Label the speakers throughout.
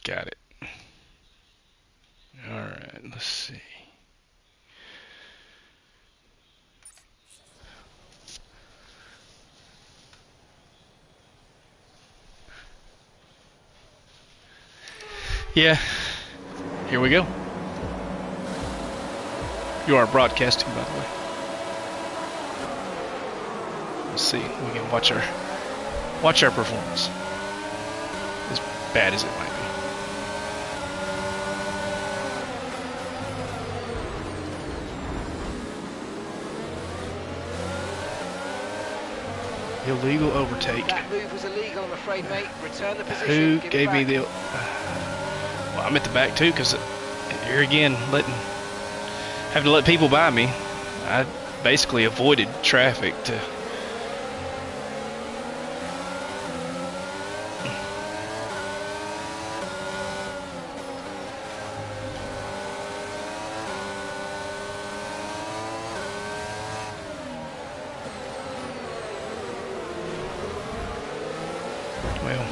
Speaker 1: Got it. Alright, let's see. Yeah, here we go. You are broadcasting, by the way. Let's see. We can watch our performance. As bad as it might be. Illegal overtake.
Speaker 2: That move was illegal, I'm afraid, mate. Return the
Speaker 1: Who
Speaker 2: position.
Speaker 1: gave me the? Well, I'm at the back too, because here again, having to let people by me. I basically avoided traffic to. Well,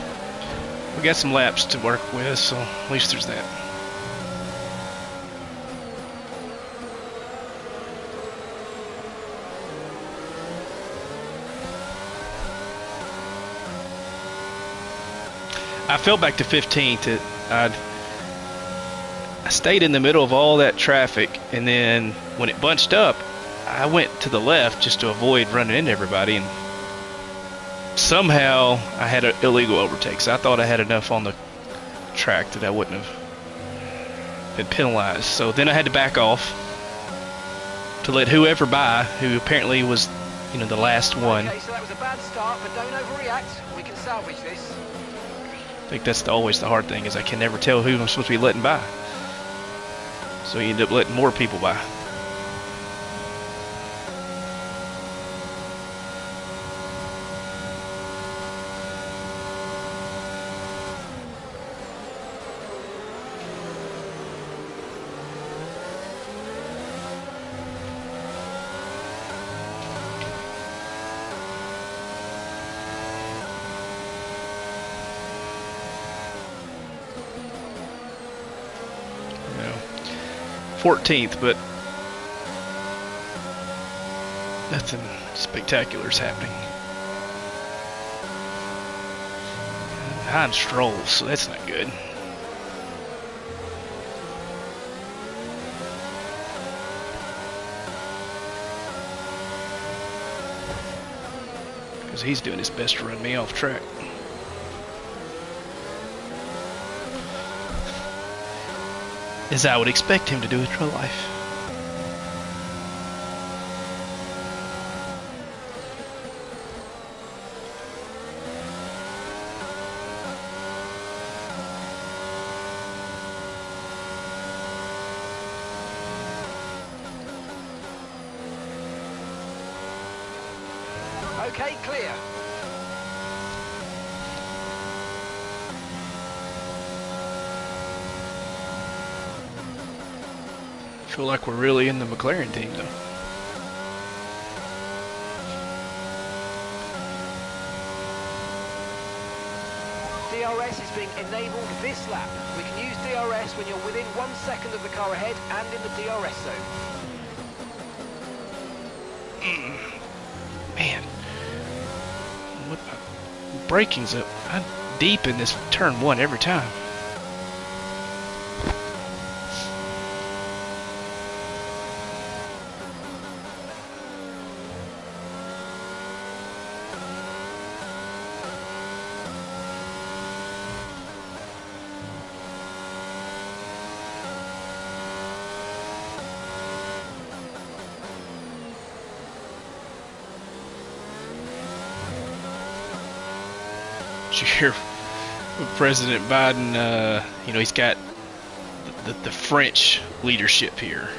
Speaker 1: we got some laps to work with, so at least there's that. I fell back to 15th. I stayed in the middle of all that traffic, and then when it bunched up, I went to the left just to avoid running into everybody, and somehow I had an illegal overtake. So I thought I had enough on the track that I wouldn't have been penalized. So then I had to back off to let whoever by, who apparently was, the last one.
Speaker 2: Okay, so that was a bad start, but don't overreact. We can salvage this.
Speaker 1: I think that's always the hard thing, is I can never tell who I'm supposed to be letting by. So you end up letting more people by. You know, 14th, but nothing spectacular is happening. Behind Stroll, so that's not good. Because he's doing his best to run me off track. As I would expect him to do in real life.
Speaker 2: Okay, clear.
Speaker 1: I feel like we're really in the McLaren team, though.
Speaker 2: DRS is being enabled this lap. We can use DRS when you're within 1 second of the car ahead and in the DRS zone.
Speaker 1: Man, what braking's up? I'm deep in this turn one every time. Did you hear President Biden? He's got the French leadership here.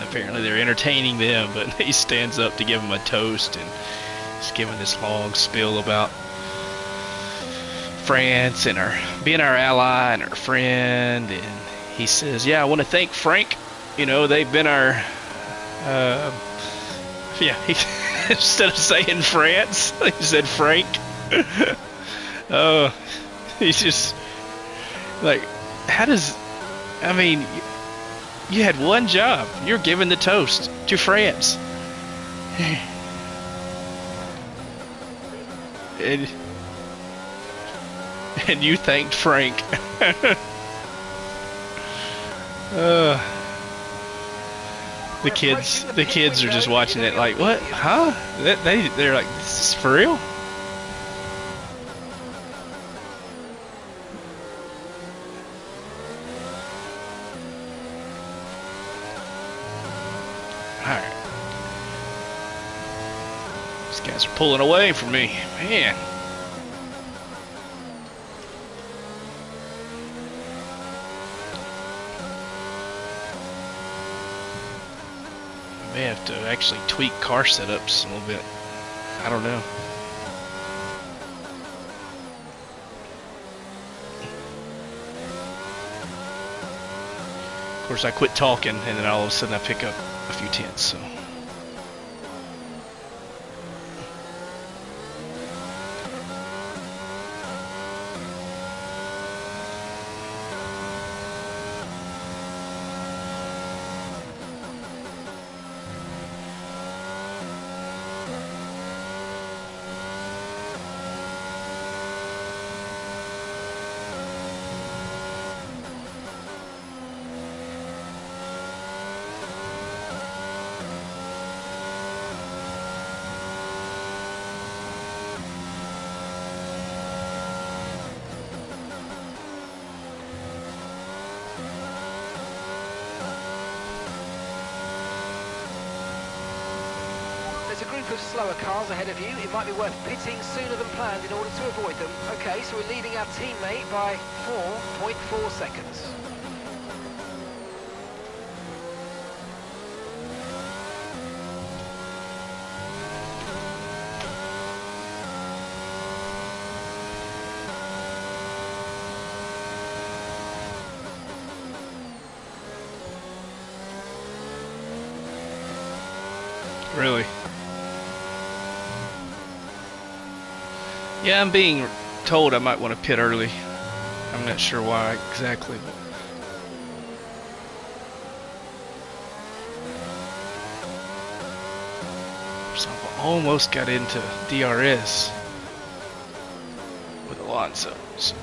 Speaker 1: Apparently they're entertaining them, but he stands up to give them a toast, and he's giving this long spiel about France and being our ally and our friend. And he says, "Yeah, I want to thank Frank. They've been our." Instead of saying France, he said Frank. Oh, he's just like, how does? I mean, you had one job. You're giving the toast to France, and you thanked Frank. uh, the kids are just watching it like, what? Huh? They're like, this is for real? Alright. These guys are pulling away from me. Man. I may have to actually tweak car setups a little bit. I don't know. Of course, I quit talking, and then all of a sudden I pick up a few tenths, so.
Speaker 2: There's a group of slower cars ahead of you. It might be worth pitting sooner than planned in order to avoid them. Okay, so we're leading our teammate by 4.4 seconds.
Speaker 1: Really? Yeah, I'm being told I might want to pit early. I'm not sure why exactly. So I almost got into DRS with Alonso. So.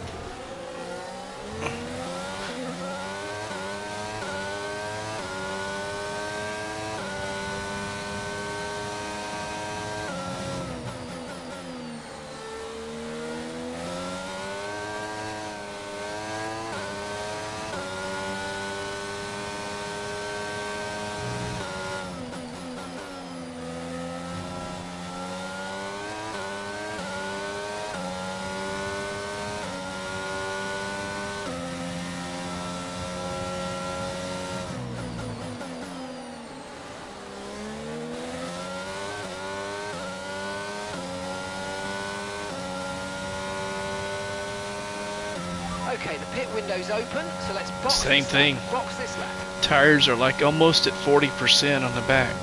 Speaker 2: Okay, the pit window's open, so let's box
Speaker 1: Same
Speaker 2: this
Speaker 1: thing.
Speaker 2: lap. Box this lap.
Speaker 1: Tires are like almost at 40% on the back.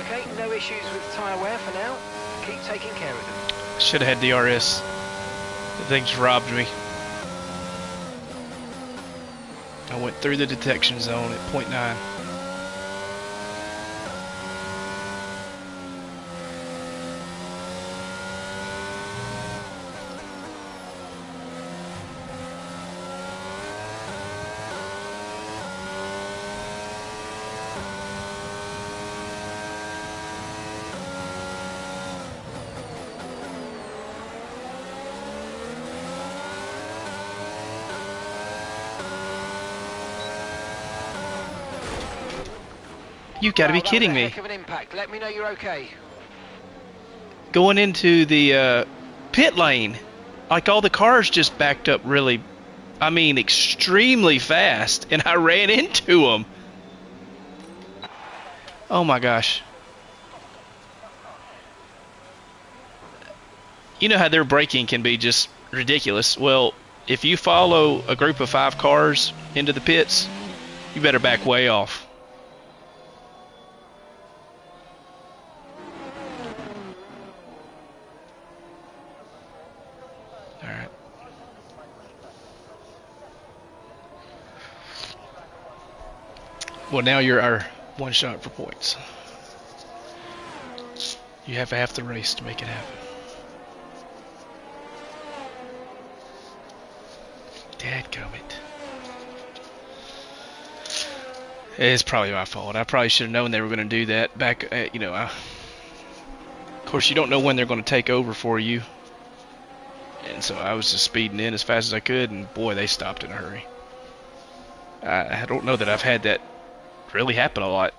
Speaker 2: Okay, no issues with tyre wear for now. Keep taking care of them.
Speaker 1: Should have had DRS. The thing's robbed me. I went through the detection zone at 0.9. You got to be
Speaker 2: Wow, that was
Speaker 1: kidding
Speaker 2: a
Speaker 1: me.
Speaker 2: heck of an impact. Let me know you're okay.
Speaker 1: Going into the pit lane, like all the cars just backed up really, I mean, extremely fast, and I ran into them. Oh my gosh. You know how their braking can be just ridiculous. Well, if you follow a group of 5 cars into the pits, you better back way off. All right. Well, now you're our one shot for points. You have half the race to make it happen. Dadgummit. It's probably my fault. I probably should have known they were going to do that back, of course, you don't know when they're going to take over for you. And so I was just speeding in as fast as I could, and boy, they stopped in a hurry. I don't know that I've had that really happen a lot.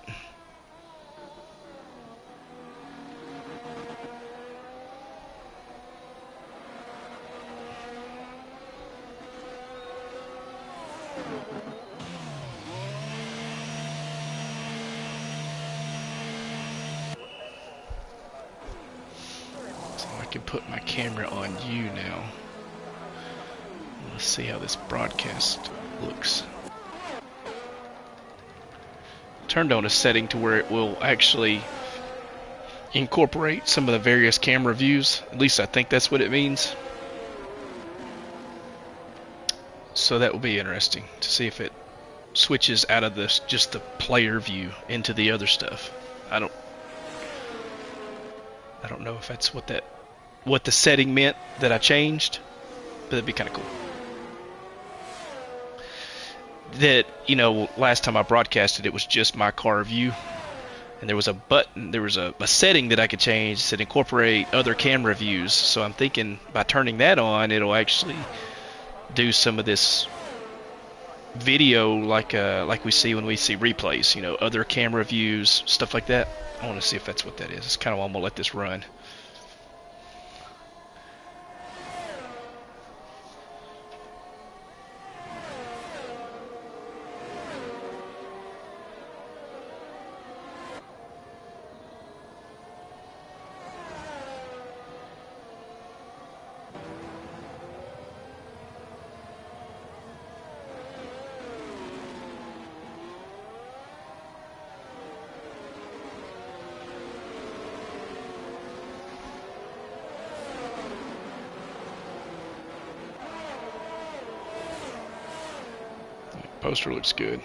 Speaker 1: So I can put my camera on you now. Let's see how this broadcast looks. Turned on a setting to where it will actually incorporate some of the various camera views. At least I think that's what it means. So that will be interesting to see if it switches out of this just the player view into the other stuff. I don't know if that's what the setting meant that I changed, but that'd be kind of cool. That, last time I broadcasted, it was just my car view, and there was a button, there was a setting that I could change that incorporate other camera views. So I'm thinking by turning that on, it'll actually do some of this video like we see when we see replays, other camera views, stuff like that. I want to see if that's what that is. It's kind of why I'm gonna let this run. Poster looks good.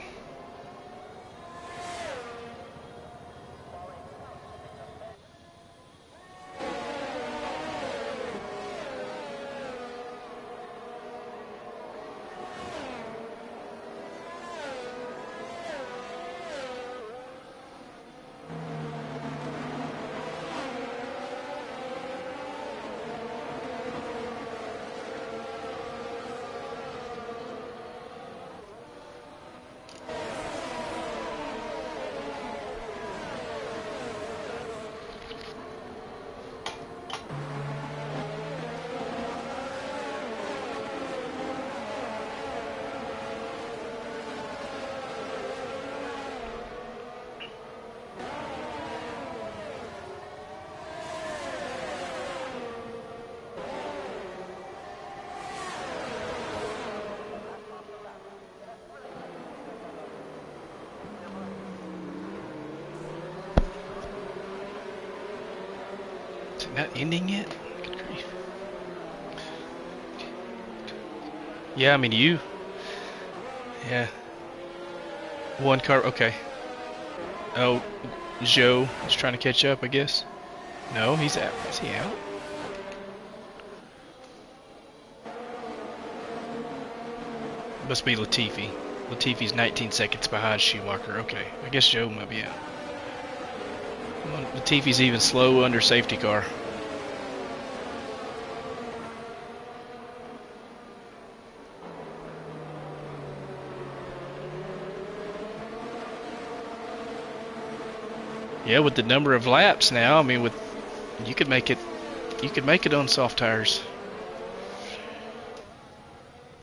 Speaker 1: Is it not ending yet? Good grief. Yeah, I mean you. Yeah. One car. Okay. Oh, Joe is trying to catch up, I guess. No, he's out. Is he out? Must be Latifi. Latifi's 19 seconds behind Schumacher. Okay, I guess Joe might be out. Well, Latifi's even slow under safety car. Yeah, with the number of laps now, I mean, with you could make it on soft tires.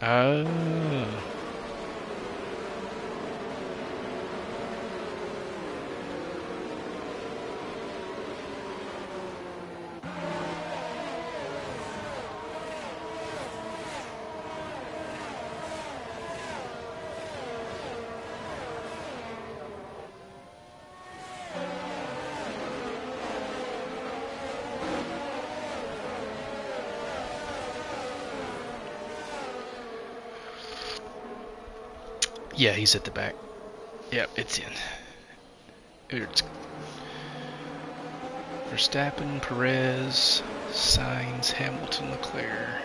Speaker 1: Oh. Yeah, he's at the back. Yep, it's in. It's Verstappen, Perez, Sainz, Hamilton, Leclerc.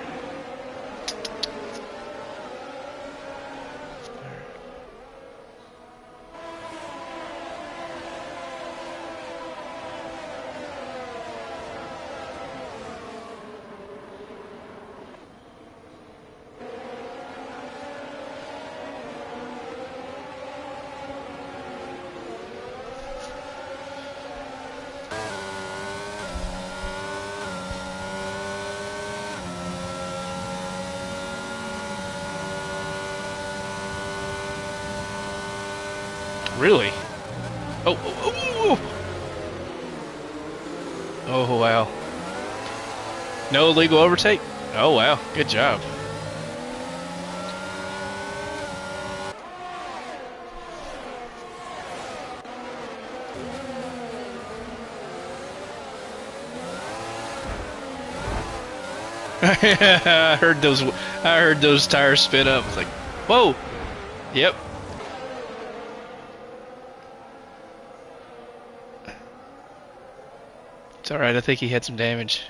Speaker 1: Really? Oh, oh, oh, oh, wow. No illegal overtake? Oh, wow. Good job. I heard those tires spin up. It's like, whoa. Yep. It's all right. I think he had some damage.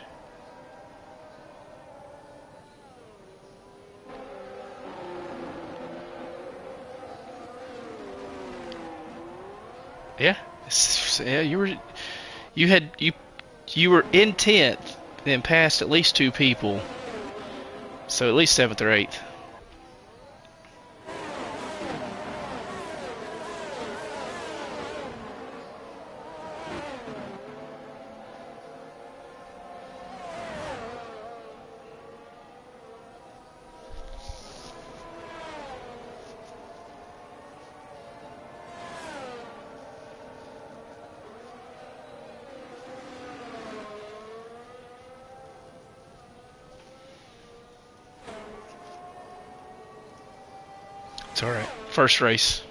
Speaker 1: Yeah. Yeah, you were in 10th, then passed at least 2 people. So at least 7th or 8th. It's all right. First race.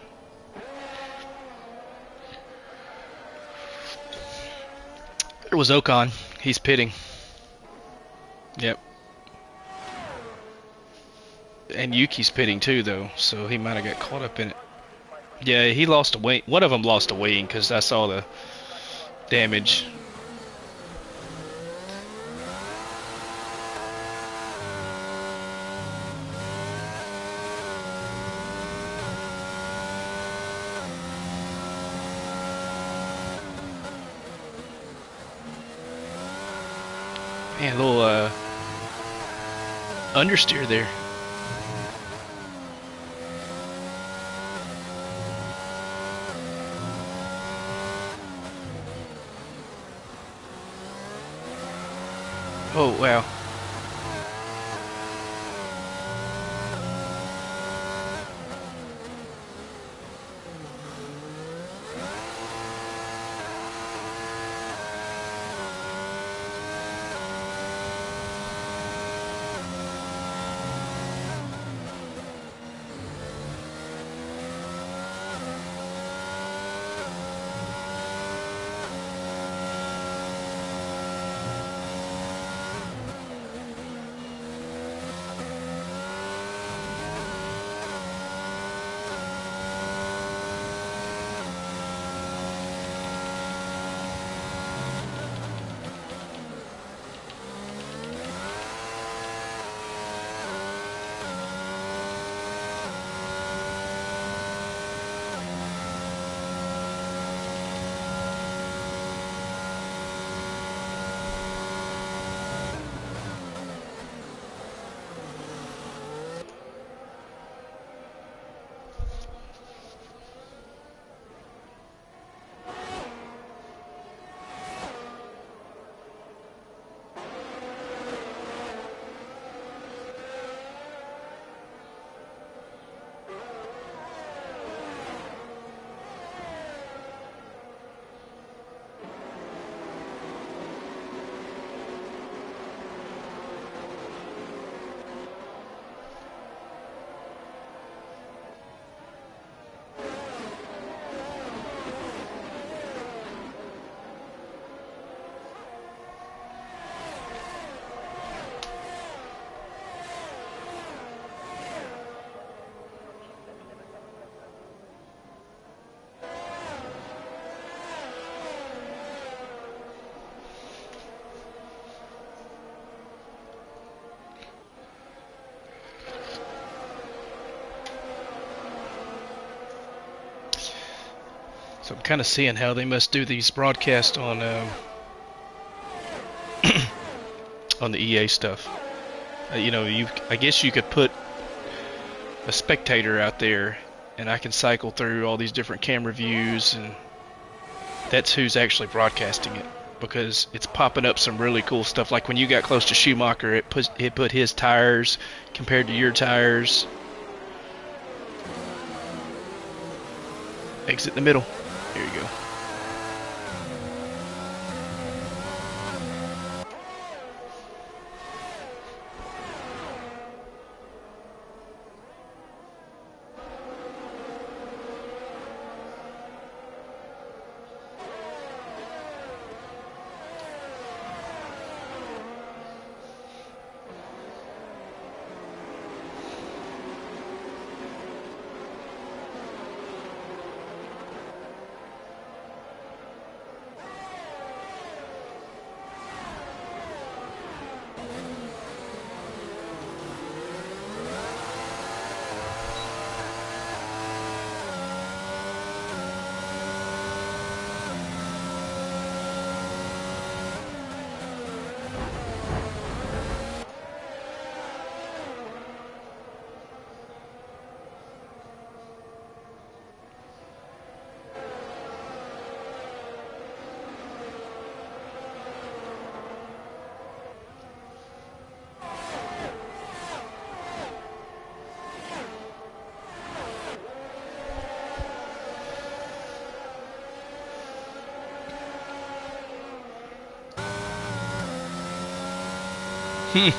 Speaker 1: It was Ocon. He's pitting. Yep. And Yuki's pitting too, though, so he might have got caught up in it. Yeah, he lost a wing. One of them lost a wing because I saw the damage. Man, a little understeer there. Oh, wow. So I'm kind of seeing how they must do these broadcasts on the EA stuff. You know, I guess you could put a spectator out there, and I can cycle through all these different camera views, and that's who's actually broadcasting it, because it's popping up some really cool stuff. Like when you got close to Schumacher, it put his tires compared to your tires. Exit the middle. There you go. Hmm.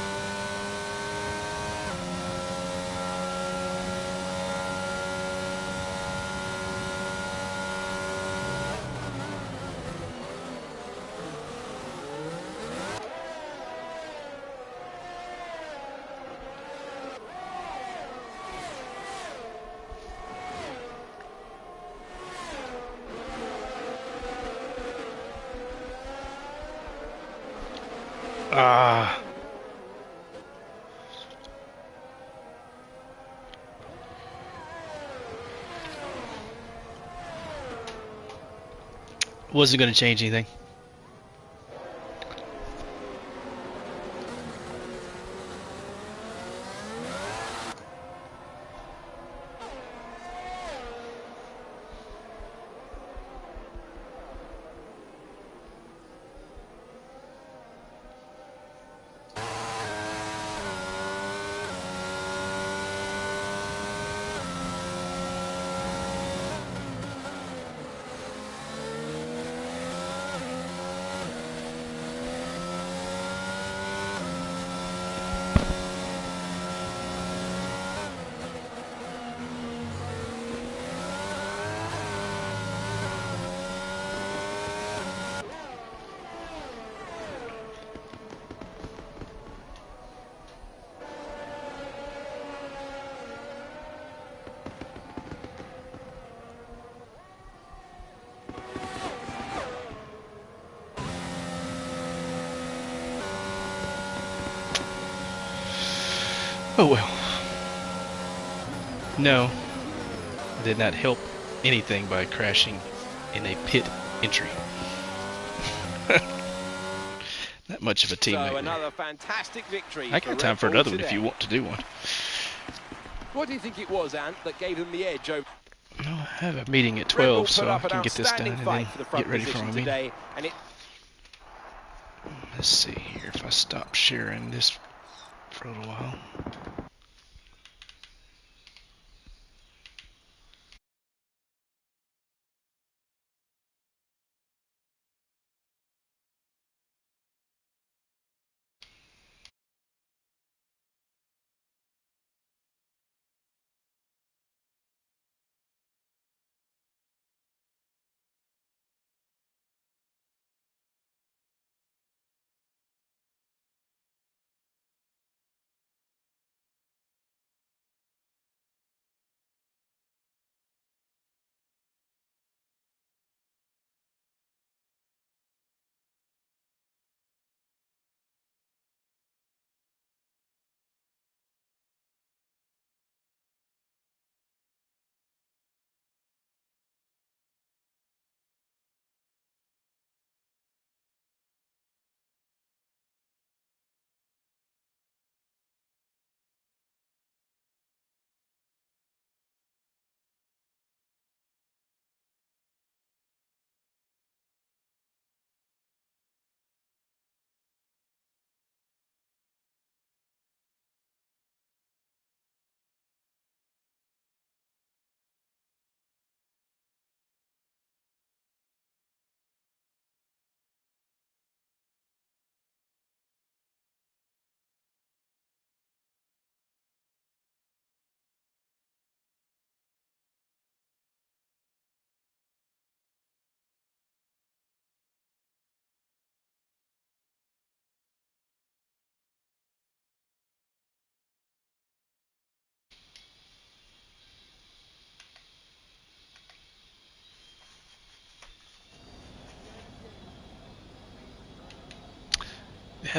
Speaker 1: Ah. Wasn't going to change anything. Oh well. No, I did not help anything by crashing in a pit entry. Not much of a teammate.
Speaker 3: So another fantastic victory.
Speaker 1: I got time for another one if you want to do one.
Speaker 3: What do you think it was, Ant, that gave them the edge over?
Speaker 1: No, I have a meeting at 12, so I can get this done and then get ready for my meeting.
Speaker 3: Today, and
Speaker 1: Let's see here if I stop sharing this for a little while.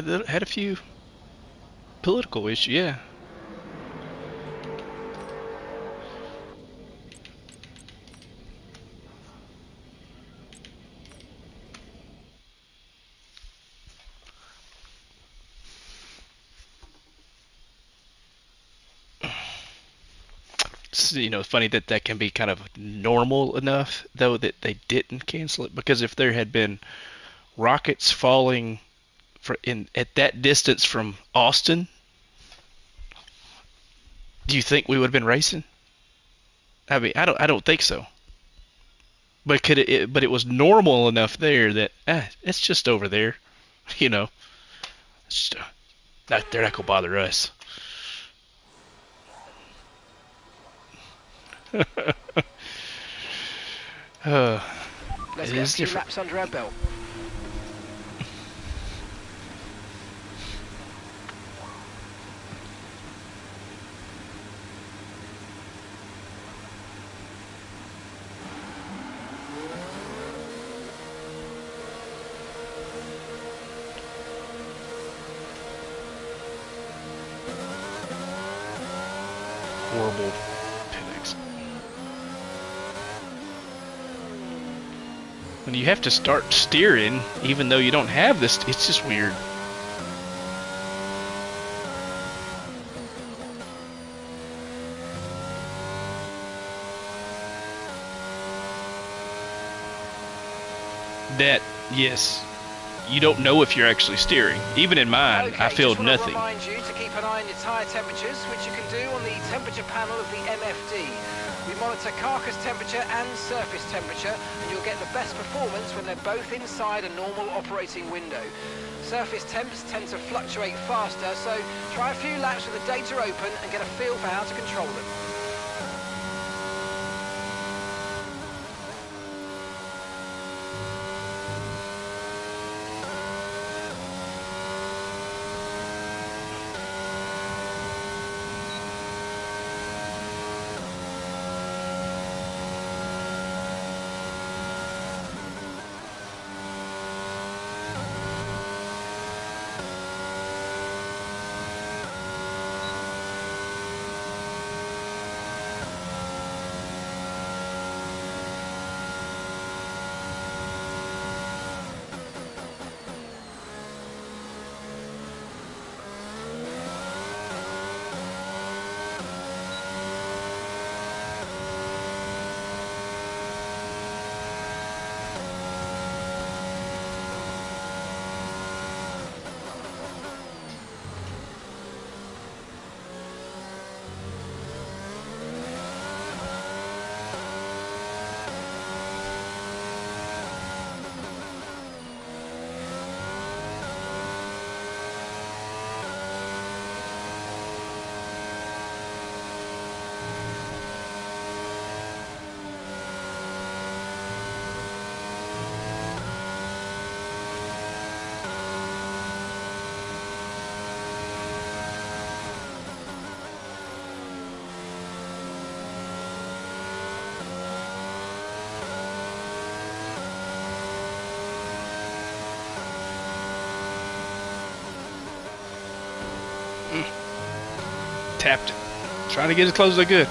Speaker 1: had a few political issues. Yeah. It's, funny that that can be kind of normal enough though that they didn't cancel it, because if there had been rockets falling in at that distance from Austin, do you think we would have been racing? I mean, I don't think so. But but it was normal enough there that it's just over there, you know. It's just, they're not gonna bother us. uh,
Speaker 2: Let's
Speaker 1: it
Speaker 2: get a
Speaker 1: is
Speaker 2: few
Speaker 1: different.
Speaker 2: laps under our belt.
Speaker 1: Horrible pit exit. When you have to start steering, even though you don't have this, it's just weird. That, yes, you don't know if you're actually steering. Even in mine, I feel
Speaker 2: just
Speaker 1: nothing.
Speaker 2: Want to remind you to keep an eye on your tyre temperatures, which you can do on the temperature panel of the MFD. We monitor carcass temperature and surface temperature, and you'll get the best performance when they're both inside a normal operating window. Surface temps tend to fluctuate faster, so try a few laps with the data open and get a feel for how to control them.
Speaker 1: Tapped it. Trying to get as close as I could.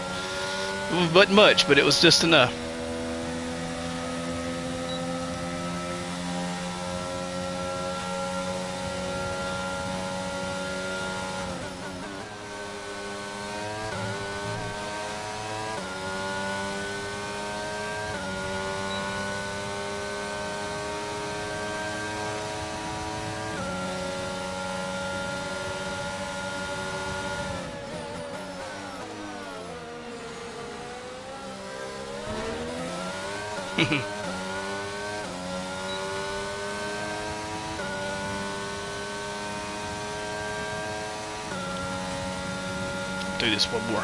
Speaker 1: But much, but it was just enough. Do this one more.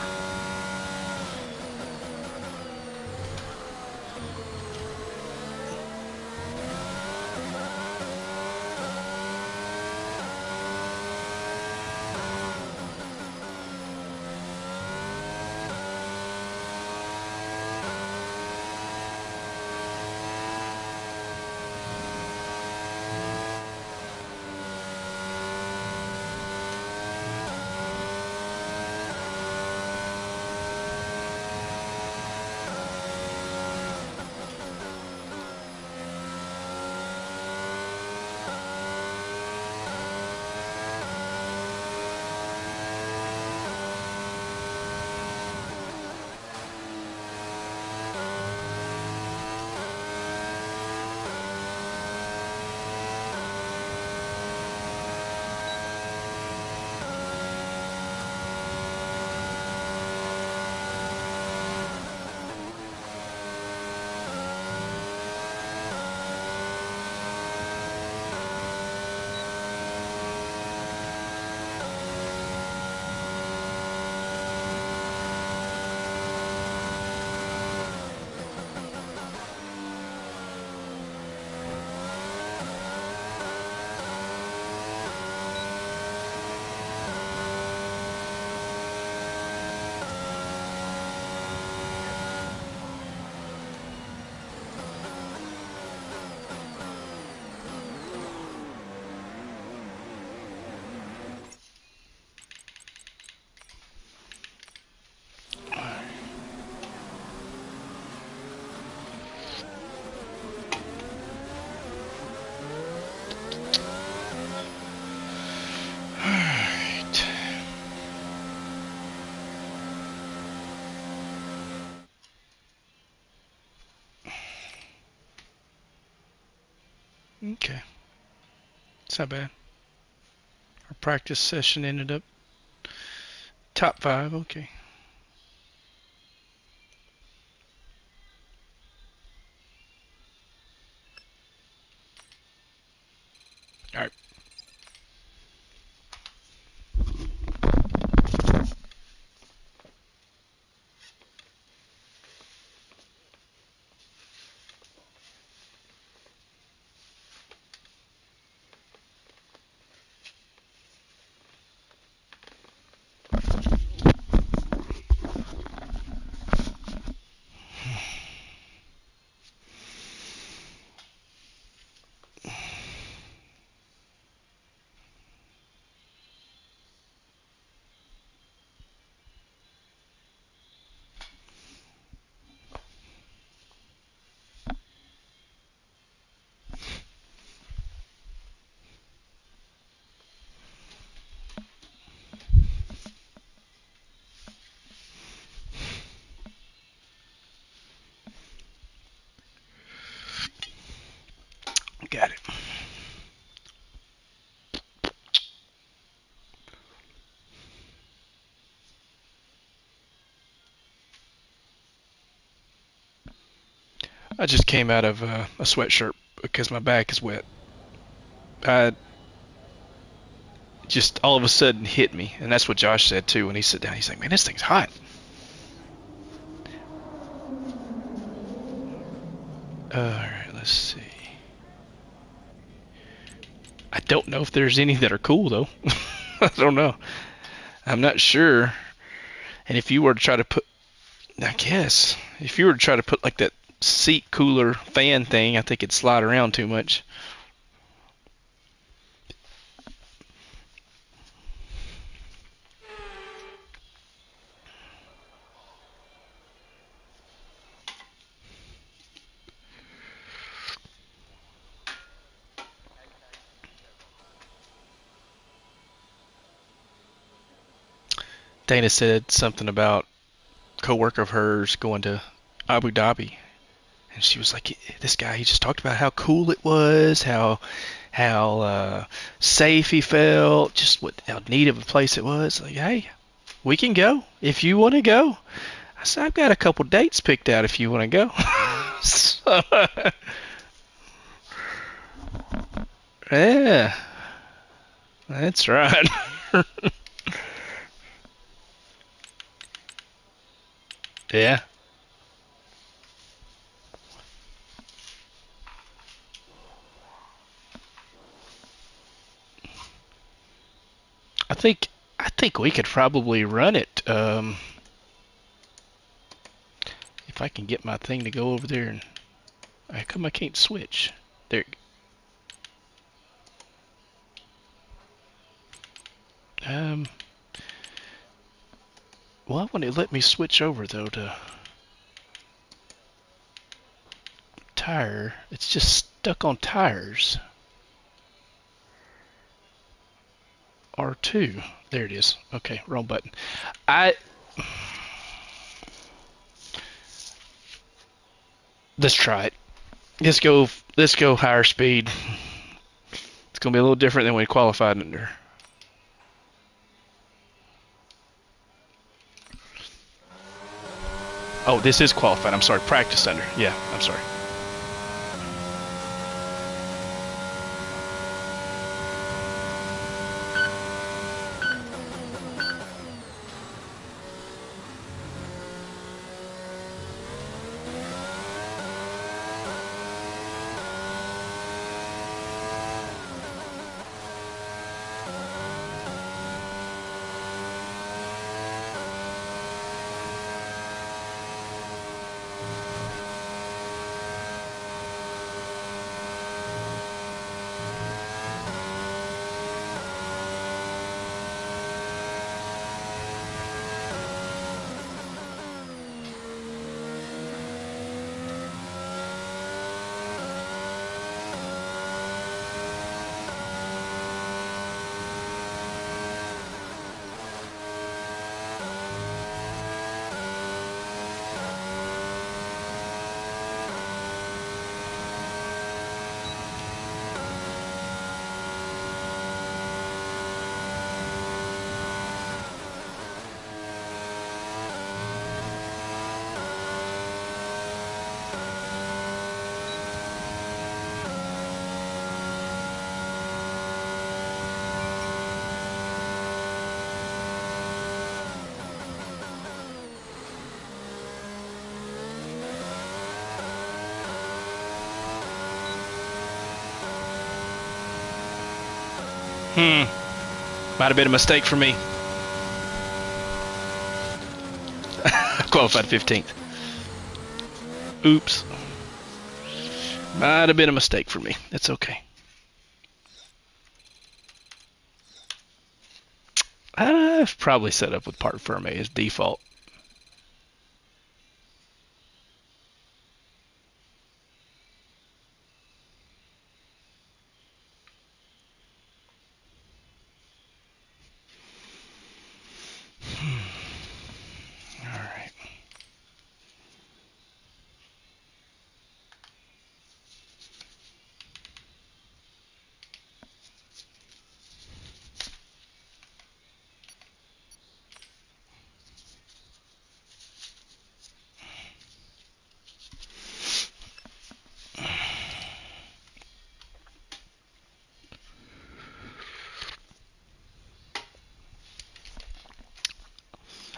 Speaker 1: Okay. It's not bad. Our practice session ended up top 5. Okay. All right. Got it. I just came out of a sweatshirt because my back is wet. I just all of a sudden hit me, and that's what Josh said too when he sat down. He's like, "Man, this thing's hot." All right, let's see. I don't know if there's any that are cool though. I don't know. I'm not sure. And if you were to try to put, I guess, if you were to try to put like that seat cooler fan thing, I think it'd slide around too much. Dana said something about a coworker of hers going to Abu Dhabi, and she was like, "This guy, he just talked about how cool it was, how safe he felt, just how neat of a place it was." Like, hey, we can go if you want to go. I said, I've got a couple dates picked out if you want to go. So, yeah, that's right. Yeah. I think I think we could probably run it. If I can get my thing to go over there and how come I can't switch? There. Um. Well, when it let me switch over though to tire, it's just stuck on tires. R2. There it is. Okay, wrong button. I Let's try it. Let's go higher speed. It's gonna be a little different than we qualified under. Oh, this is qualified. I'm sorry, practice under. Yeah, I'm sorry. Might have been a mistake for me. Qualified 15th. Oops. Might have been a mistake for me. It's okay. I've probably set up with part firm A as default. All right.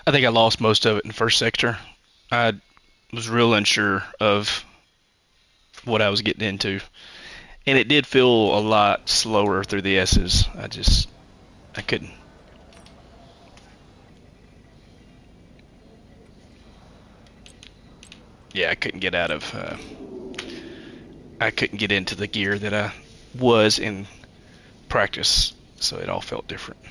Speaker 1: I think I lost most of it in the first sector. I was real unsure of what I was getting into. And it did feel a lot slower through the S's. I couldn't. Yeah, I couldn't get out of, I couldn't get into the gear that I was in practice. So it all felt different.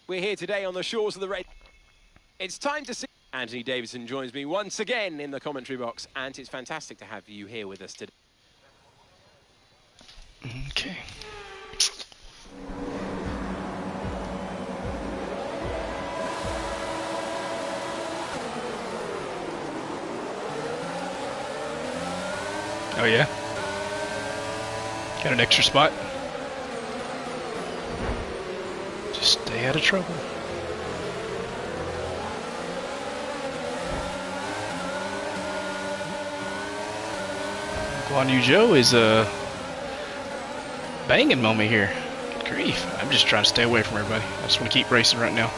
Speaker 3: We're here today on the shores of the race. It's time to see. Anthony Davidson joins me once again in the commentary box, and it's fantastic to have you here with us today.
Speaker 1: Okay. Oh yeah? Got an extra spot? Just stay out of trouble. Guan Yu Zhou is banging on me here. Good grief. I'm just trying to stay away from everybody. I just want to keep racing right now.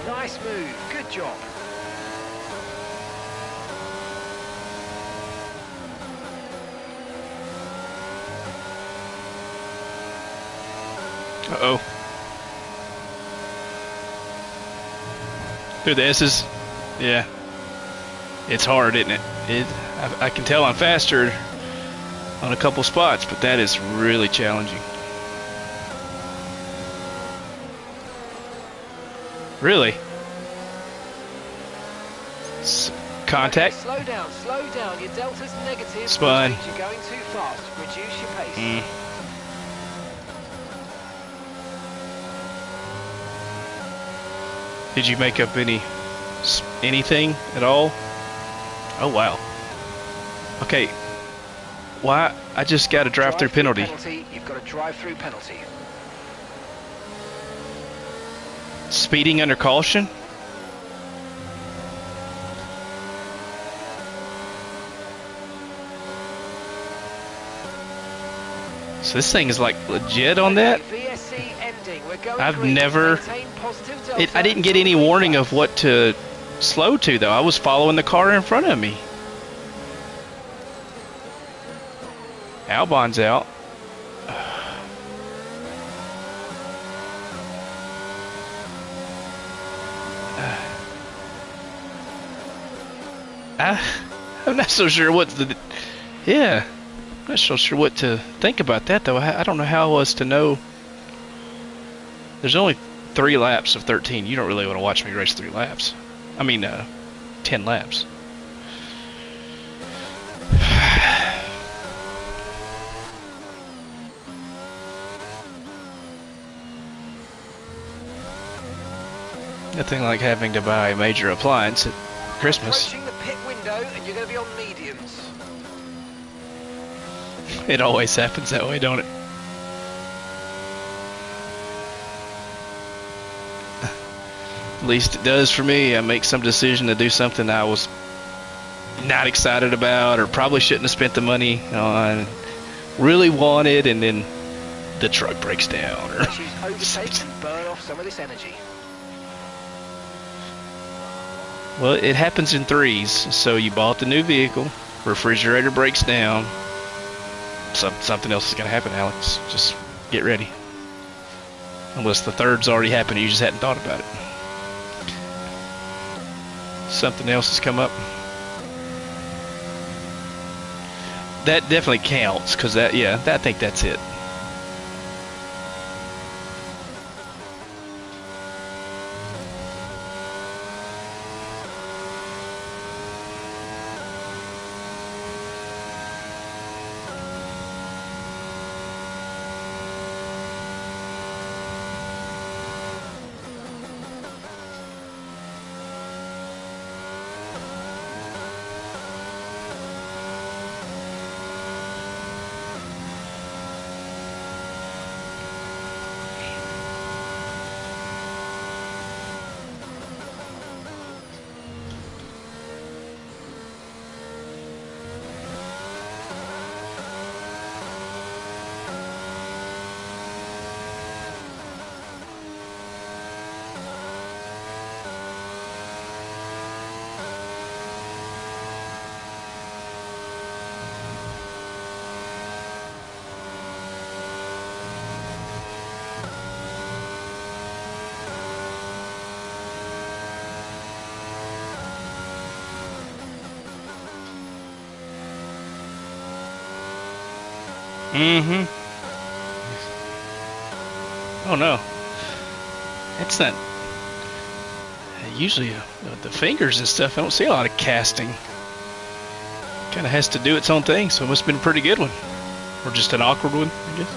Speaker 2: Nice move, good job.
Speaker 1: Uh-oh. Through the S's? Yeah. It's hard, isn't it? I can tell I'm faster on a couple spots, but that is really challenging. Really? Contact?
Speaker 2: Slow down. Your delta's negative.
Speaker 1: Spun.
Speaker 2: Which means you're going too fast. Reduce your pace.
Speaker 1: Did you make up anything at all? Oh wow. Okay. Why? I just got a drive-through penalty.
Speaker 2: You've got a drive-through penalty.
Speaker 1: Speeding under caution? So this thing is like legit on that? I've never... I didn't get any warning of what to slow to though. I was following the car in front of me. Albon's out. I'm not so sure what the... Yeah. I'm not so sure what to think about that though. I don't know how I was to know. There's only 3 laps of 13. You don't really want to watch me race 3 laps. I mean, 10 laps. Nothing like having to buy a major appliance at Christmas.
Speaker 2: Approaching the pit window, and you're going to be on mediums.
Speaker 1: It always happens that way, don't it? At least it does for me. I make some decision to do something I was not excited about, or probably shouldn't have spent the money on, really wanted, and then the truck breaks down. Or
Speaker 2: overtake and burn off some of this energy.
Speaker 1: Well, it happens in 3s. So you bought the new vehicle, refrigerator breaks down. Something else is going to happen, Alex. Just get ready. Unless the 3rd's already happened, you just hadn't thought about it. Something else has come up. That definitely counts, because I think that's it. Mm-hmm. Oh no. It's not... Usually the fingers and stuff, I don't see a lot of casting. Kind of has to do its own thing, so it must have been a pretty good one. Or just an awkward one, I guess.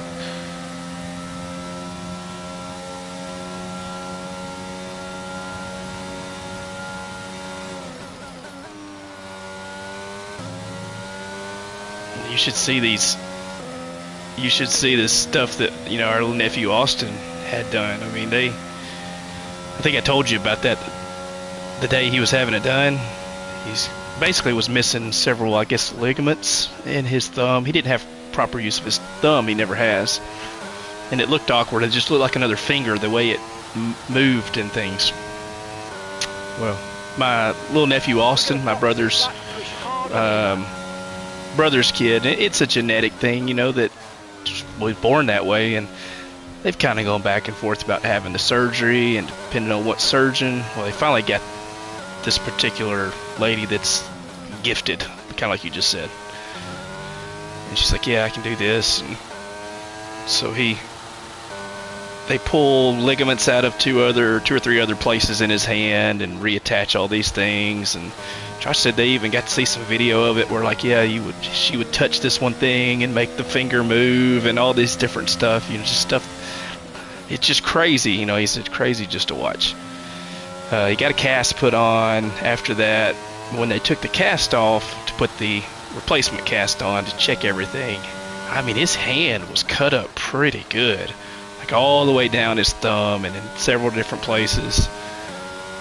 Speaker 1: You should see these... You should see this stuff that, you know, our little nephew Austin had done. I mean, I think I told you about that the day he was having it done. He's basically was missing several, I guess, ligaments in his thumb. He didn't have proper use of his thumb. He never has. And it looked awkward. It just looked like another finger, the way it moved and things. Well, my little nephew Austin, my brother's kid, it's a genetic thing, you know, that was born that way, and they've kind of gone back and forth about having the surgery, and depending on what surgeon. Well, they finally got this particular lady that's gifted, kind of like you just said, and she's like, yeah, I can do this. And so they pull ligaments out of two or three other places in his hand and reattach all these things. And Josh said they even got to see some video of it where, like, yeah, she would touch this one thing and make the finger move and all this different stuff, you know, just stuff. It's just crazy, you know. He said crazy just to watch. He got a cast put on after that. When they took the cast off to put the replacement cast on to check everything, I mean, his hand was cut up pretty good. Like all the way down his thumb and in several different places.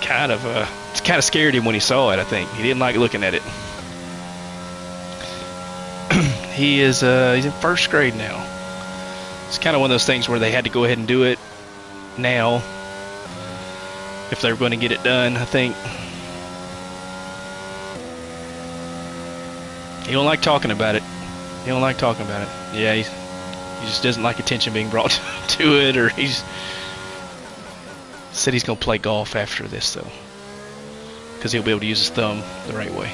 Speaker 1: It kind of scared him when he saw it, I think. He didn't like looking at it. He's in first grade now. It's kind of one of those things where they had to go ahead and do it now if they were going to get it done, I think. He don't like talking about it. He don't like talking about it. Yeah, he just doesn't like attention being brought to it, or he's said he's going to play golf after this, though, because he'll be able to use his thumb the right way.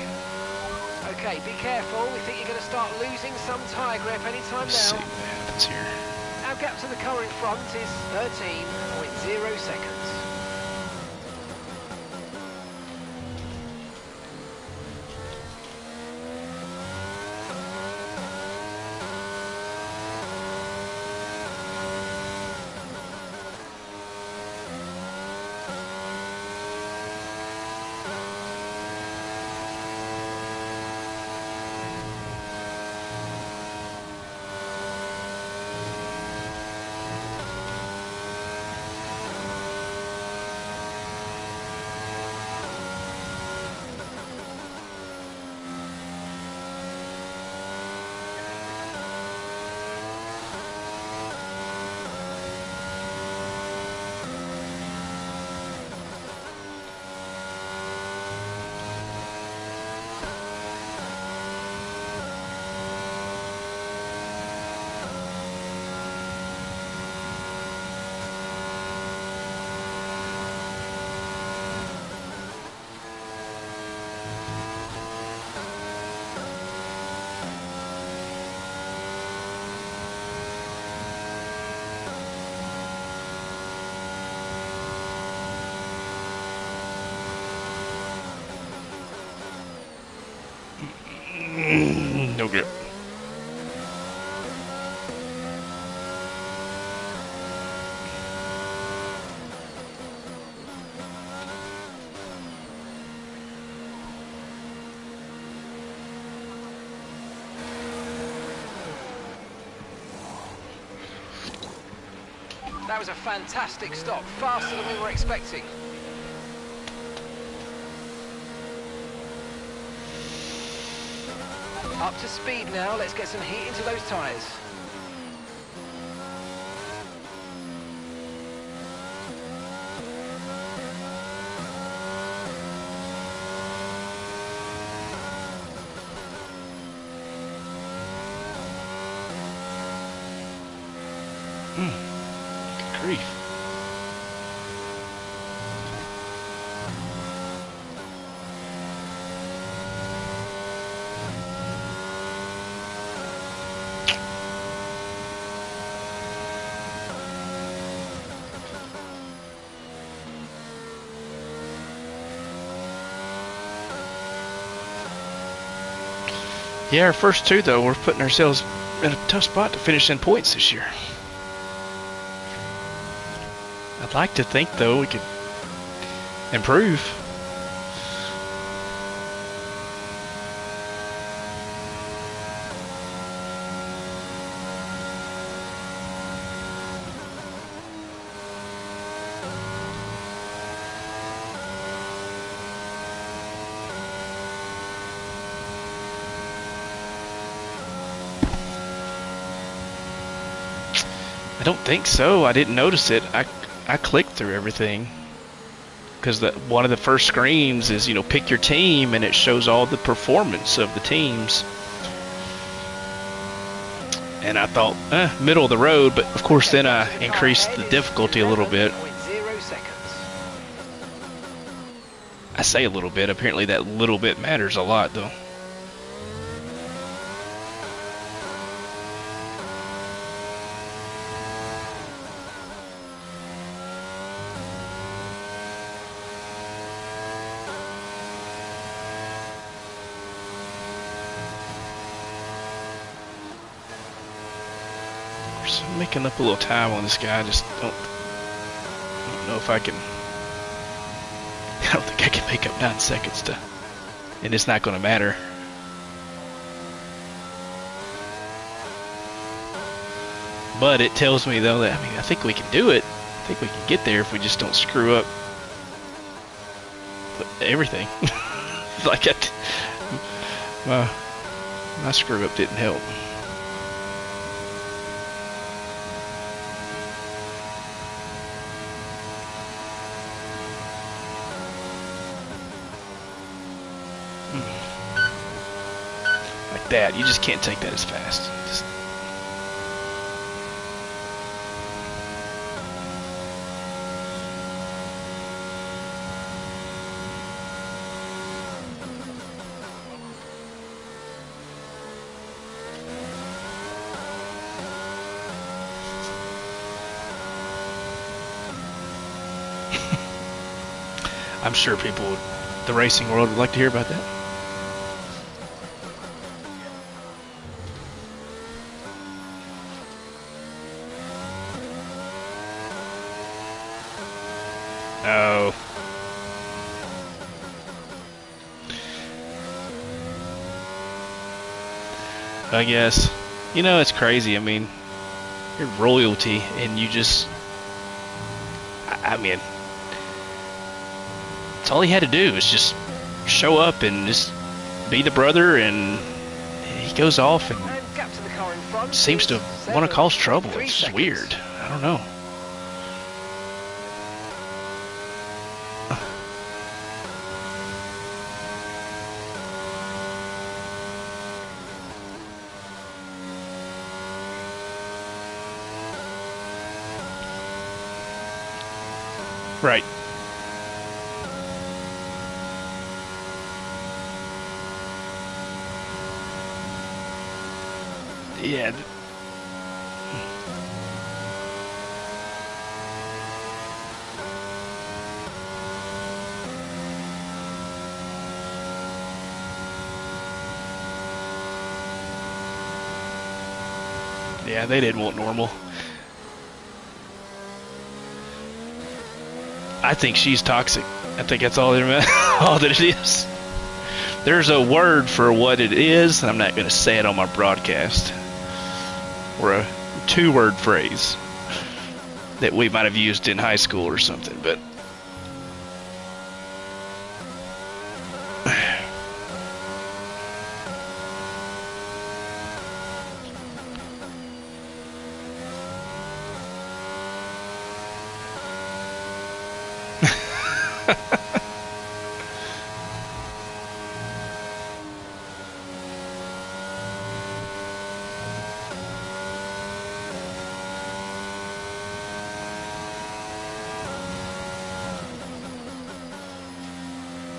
Speaker 2: Okay, be careful. We think you're going to start losing some tyre grip anytime
Speaker 1: Let's see
Speaker 2: now.
Speaker 1: what happens here.
Speaker 2: Our gap to the car in front is 13.0 seconds.
Speaker 1: No grip.
Speaker 2: That was a fantastic stop, faster than we were expecting. Up to speed now, let's get some heat into those tyres.
Speaker 1: Good grief. Yeah, our first two, though, we're putting ourselves in a tough spot to finish in points this year. I'd like to think, though, we could improve. I don't think so. I didn't notice it. I clicked through everything because one of the first screens is, pick your team, and it shows all the performance of the teams. And I thought, middle of the road, but of course then I increased the difficulty a little bit. I say a little bit. Apparently that little bit matters a lot, though. I'm making up a little time on this guy. I just don't know if I can don't think I can make up 9 seconds to, and it's not going to matter. But it tells me though that, I mean, I think we can do it. I think we can get there if we just don't screw up everything. Like my screw up didn't help. Like that, you just can't take that as fast. Just I'm sure people, the racing world, would like to hear about that. Oh. I guess. You know, it's crazy. I mean, you're royalty, and you just... I mean... That's all he had to do is just show up and just be the brother, and he goes off and
Speaker 2: gap to the car in front
Speaker 1: seems to want to cause trouble. It's just weird. I don't know. Right. Yeah. Yeah, they didn't want normal. I think she's toxic. I think that's all all that it is. There's a word for what it is, and I'm not going to say it on my broadcast. Or a 2-word phrase that we might have used in high school or something, but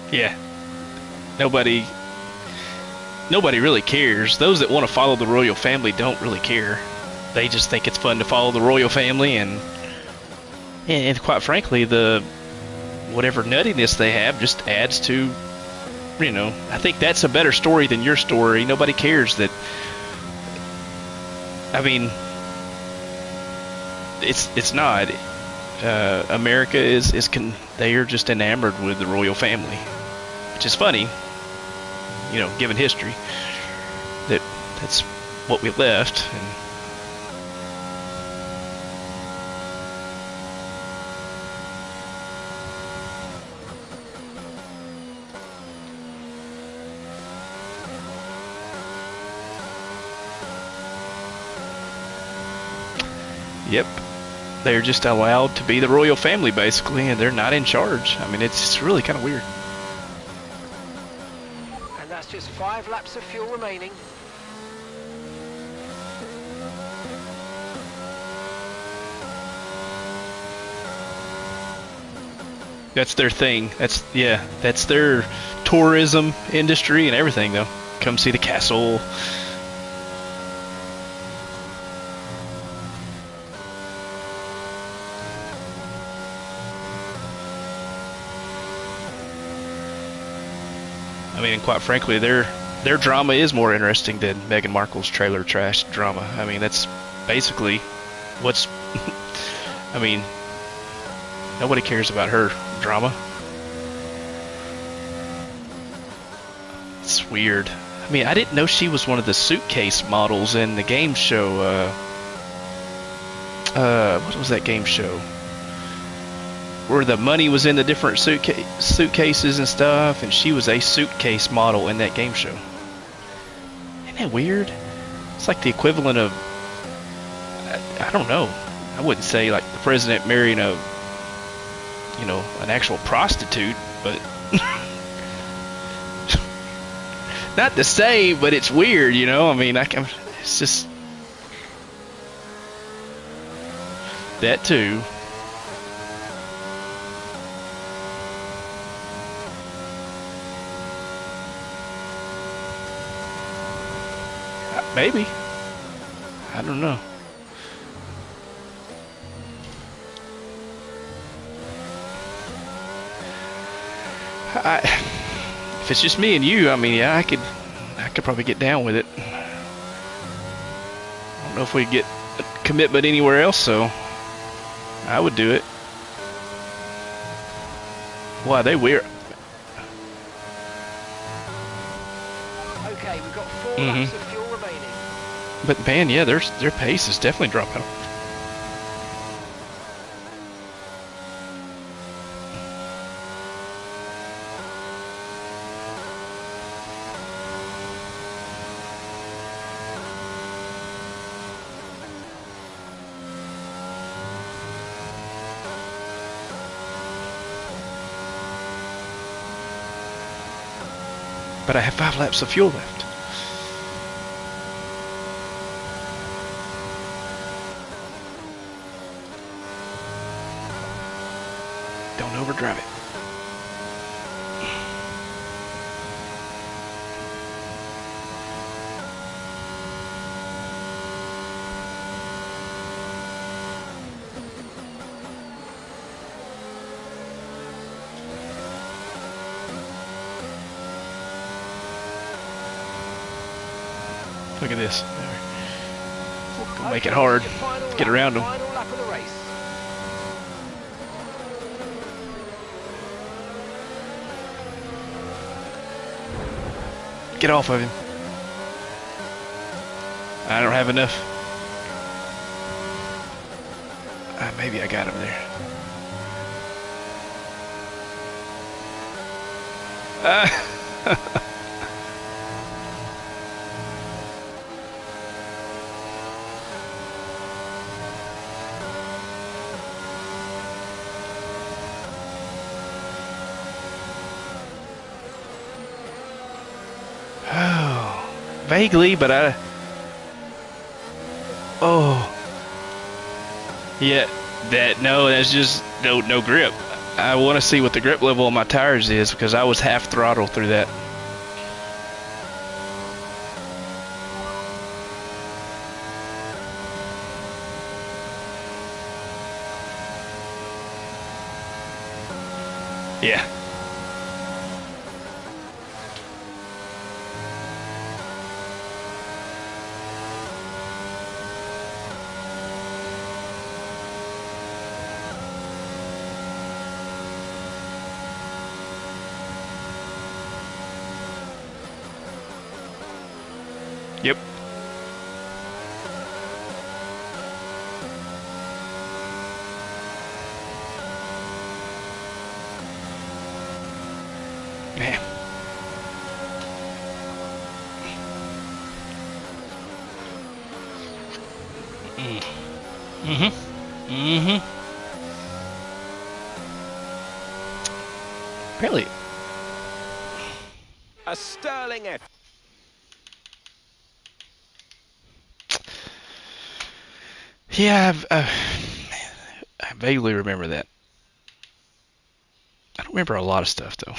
Speaker 1: yeah, nobody really cares. Those that want to follow the royal family don't really care. They just think it's fun to follow the royal family, and quite frankly, the whatever nuttiness they have just adds to, you know, I think that's a better story than your story. Nobody cares that. I mean, it's not. America they are just enamored with the royal family, which is funny, you know, given history, that's what we left. And yep, they're just allowed to be the royal family basically, and they're not in charge. I mean, it's really kind of weird.
Speaker 2: And that's just 5 laps of fuel remaining.
Speaker 1: That's their thing. That's their tourism industry and everything though. Come see the castle. I mean, quite frankly, their drama is more interesting than Meghan Markle's trailer trash drama. I mean, that's basically what's... I mean, nobody cares about her drama. That's weird. I mean, I didn't know she was one of the suitcase models in the game show. What was that game show? Where the money was in the different suitcases and stuff, and she was a suitcase model in that game show. Isn't that weird? It's like the equivalent of, I don't know. I wouldn't say like the president marrying a, you know, an actual prostitute, but not the same, but it's weird, you know. I mean, it's just that too. Maybe. I don't know. If it's just me and you, I mean, yeah, I could probably get down with it. I don't know if we get a commitment anywhere else, so I would do it. Why, they weird.
Speaker 2: Okay, we've got 4 laps of fuel remaining.
Speaker 1: But man, yeah, their pace is definitely dropping. But I have 5 laps of fuel left. Don't overdrive it. Look at this. Gonna make it hard. Get around them.
Speaker 2: Final lap of the race.
Speaker 1: Get off of him. I don't have enough. Maybe I got him there. Oh, vaguely, but oh, yeah. That's just no grip. I want to see what the grip level on my tires is because I was half throttle through that. Yeah. Yep. Man. Apparently.
Speaker 3: A sterling effort.
Speaker 1: Yeah, I vaguely remember that. I don't remember a lot of stuff though.